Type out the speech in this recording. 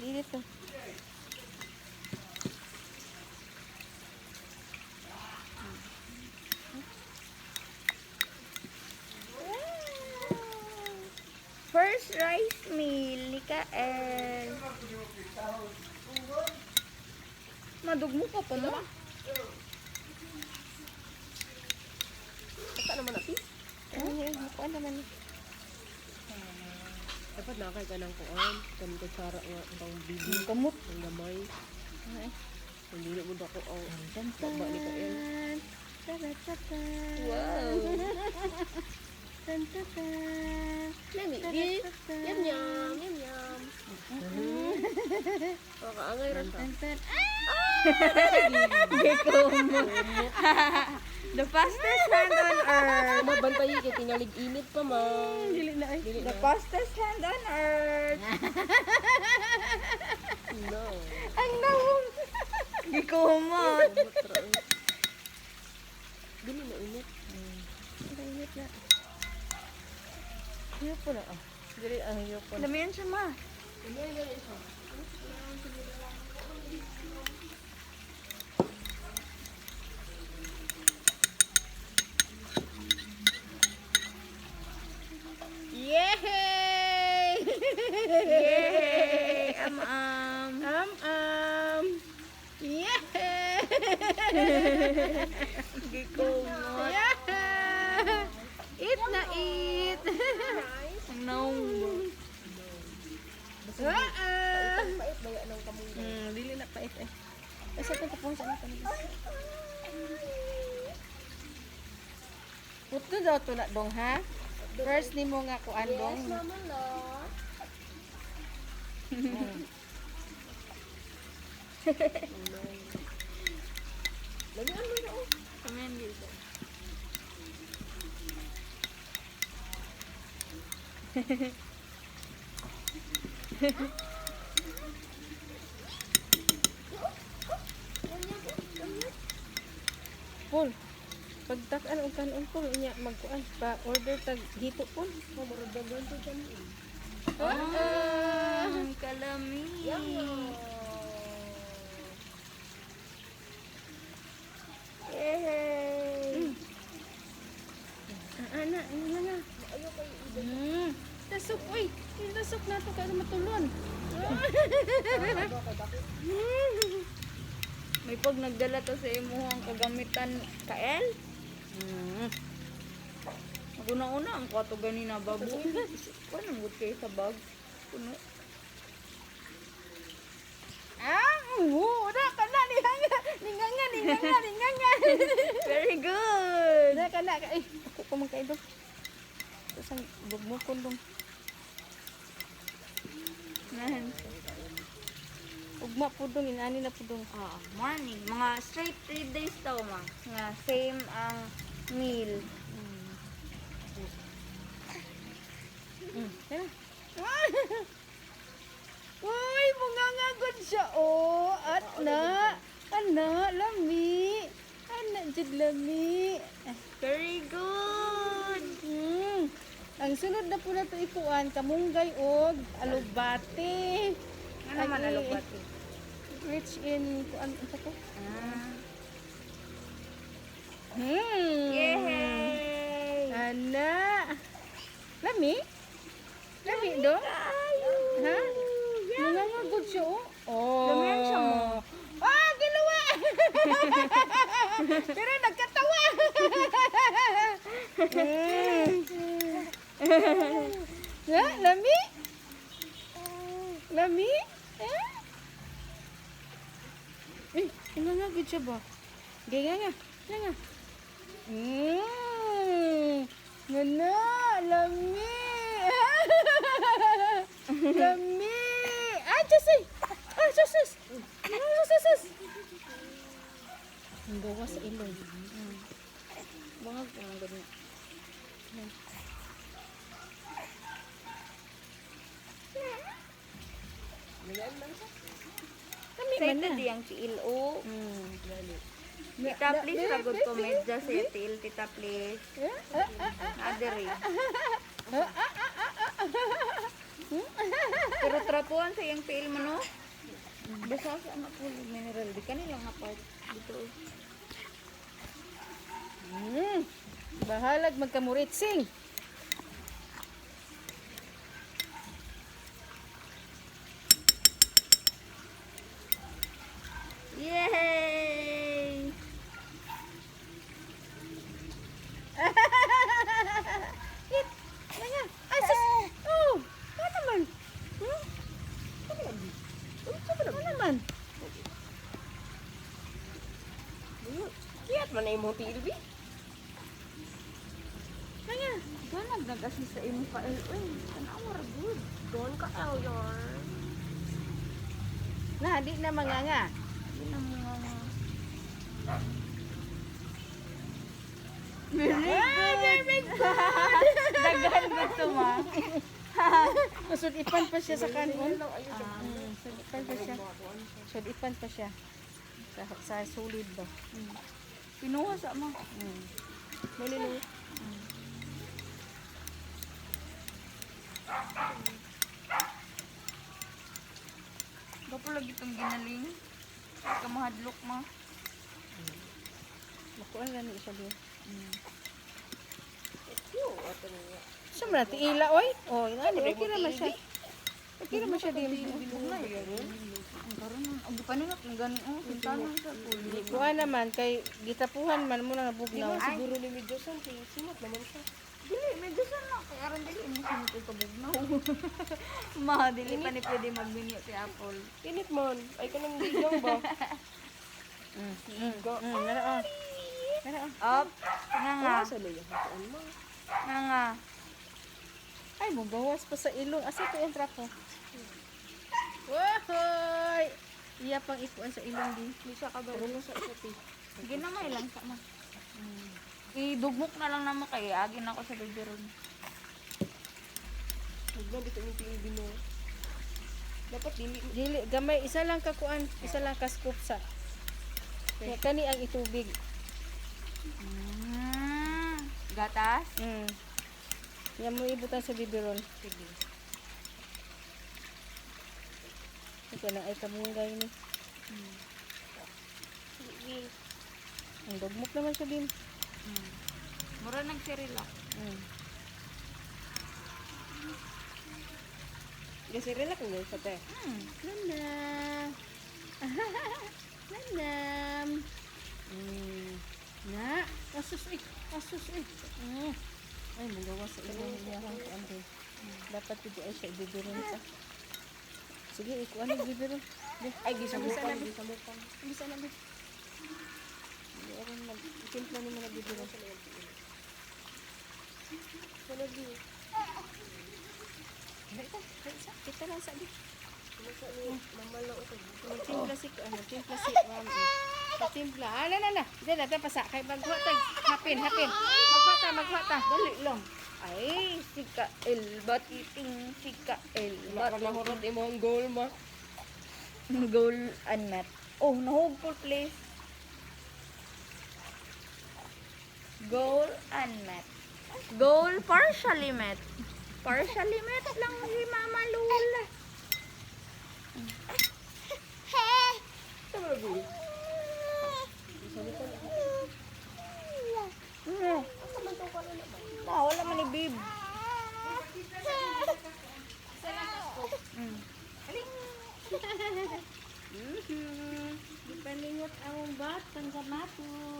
init to. First rice meal ni Kael. Madugmo ka pa mo? Basta naman natin. Ay, kuan naman. Dapat nakakay ka ng kuan. Kami ko tsara nga ang bibi. Kamot. Ang gamay. Ay. Hindi na mo ako ang Tantan. baba ni Kael. Taratatan. Wow. Tantan. Nami, yam yam, yam yam. Kakaangay rin ka. Tantan. The fastest hand on earth. Mabantay kay tingalig init pa man. Dili na ay. Dili The na. fastest hand on earth. No. Ang nahong. Gikumot. Dili na init. Init na. Hiyo po na. Dili ang hiyo po. Damihan siya ma. Yay! Yay! Yay! Gikumot. Yeah! Eat na eat! Ang naong. Pait ba yan ang kamong? Dili na pait eh. Kasi ito tapos sa natin. Puto daw to na dong ha? First ni mo nga kuan dong. Mama lo. Lagi ano na oh. Kamen dito. Pul. Pagtak-an og kanon pul unya magkuan pa order tag hito pul. Mamordagan to dyan. Kalami. Yay! Ana, ano na? Ayaw kayo Tasok, uy! Tasok na ito kaya matulon. May pag nagdala to sa imo ang kagamitan Kael. Una-una ang kwato ganina babo. Kuan ang good kayo sa bag. Puno. Wala ka na, ninganga. Very good. Wala ka na, ako pa magkain doon. Tapos ang bugmukon doon. Nahan. Ugma po doon, inani na po doon. Morning. Mga straight 3 days daw, ma. Nga, same ang meal. Tara. Uy, mga good siya, oh. At na. Ana, lami. Ana, jud lami. Very good. Ang sunod na po na ito ikuan, kamunggay og alugbate. Ano naman alugbate? Rich in, kuan, ito ko? Yay! Ana. Lami? Lami do? Ha? Mga good siya, oh. Lamihan siya mo. Ginawa! Pero nagkatawa! Lami? Lami? Nga good siya ba? Nga. Nga, lami! Lami! Sus! Ang gawa sa ilong. Bangag ko lang ganyan. Kami man na. Diyang chiilo. Tita please, ragod ko medya sa til. Tita please. Adere. Pero trapuan sa iyang tiil mo, no? Basta sa anak ko, mineral. Di kanila nga part. Dito. Bahalag magkamuritsing. Yay! Hit! Nanya! Ay, sus! Oh! Ano naman? Ano naman? Kiyat man na imong tiil, bi. Nanya! Doon nag-assist sa imong ka-L. Uy, tanawar, good. Doon ka, yarn. Na, di na manganga. Hindi na mga Very good! Daghan gusto mo. Sudipan pa siya sa kanon. Sudipan pa siya. Sudipan pa siya. Sa solid ba? Pinuha sa mo. Malilo. Gapo lagi itong ginaling. Kamahadlok mo. Makuha na ni siya din. Yo, ato niya. Siya man natin ila, oy. Oh, inani, okay naman siya. Okay naman siya din. Ang karoon na. Ang gipaningat ng gani. Oh, sintanan sa puli. Kuha naman, kay gitapuhan man mo na nabugnaw. Siguro ni Medyosan, sinat naman siya. Dili, medyo sana. Kaya rin dili mo sinit ito bugnaw. Ma, dili pa ni pwede magbinyo si Apple. Init man. Ay, kanang ligaw ba? Nara, oh. Nara, oh. Up. Nga nga. Sa layo, hataan mo. Nga nga. Ay, mugawas pa sa ilong. Asa ito yung trapo? Wahoy! Iya pang ipuan sa ilong din. Lisa ka ba? Ano sa isapi? Sige na may lang sa ma. Idugmok na lang naman kay agin ako sa bibiron. Huwag na, dito yung tiil bino. Dapat dili. Dili, gamay, isa lang kakuan, isa lang ka scoop sa. Kaya kani ang itubig. Gatas? Yan mo ibutan sa biberon. Sige. Ito na ay kamunggay ni. Ang dugmok naman siya din. Mura nagsirilak. Kasi relax mo sa te. Nanam. Nanam. Na, asus eh. Asus eh. Ay, magawa sa ilong niya ang kuande. Dapat hindi ay siya ibibiron sa. Sige, ikuan ang bibiron. Ay, gisamukan. Bisa Gisamukan. Bisa na, bis. Hindi ako mag-timpla ni mga bibiron. Wala di. Kita lang sa di. Masa ni mama lang ako. Magtimpla si ma'am. Magtimpla. Na. Diyan natin pasa. Kay maghuwatag. Hapin. Maghuwata. Dali lang. Ay, si Kael. Batiting si Kael. Wala ka nahurot imong goal ma. Goal unmet. Oh, nahugpol please. Goal unmet. Goal partially met. Partially met lang si Mama Lula. Tama na bi. Wala man ni Bib. Di paningot ang bat, pang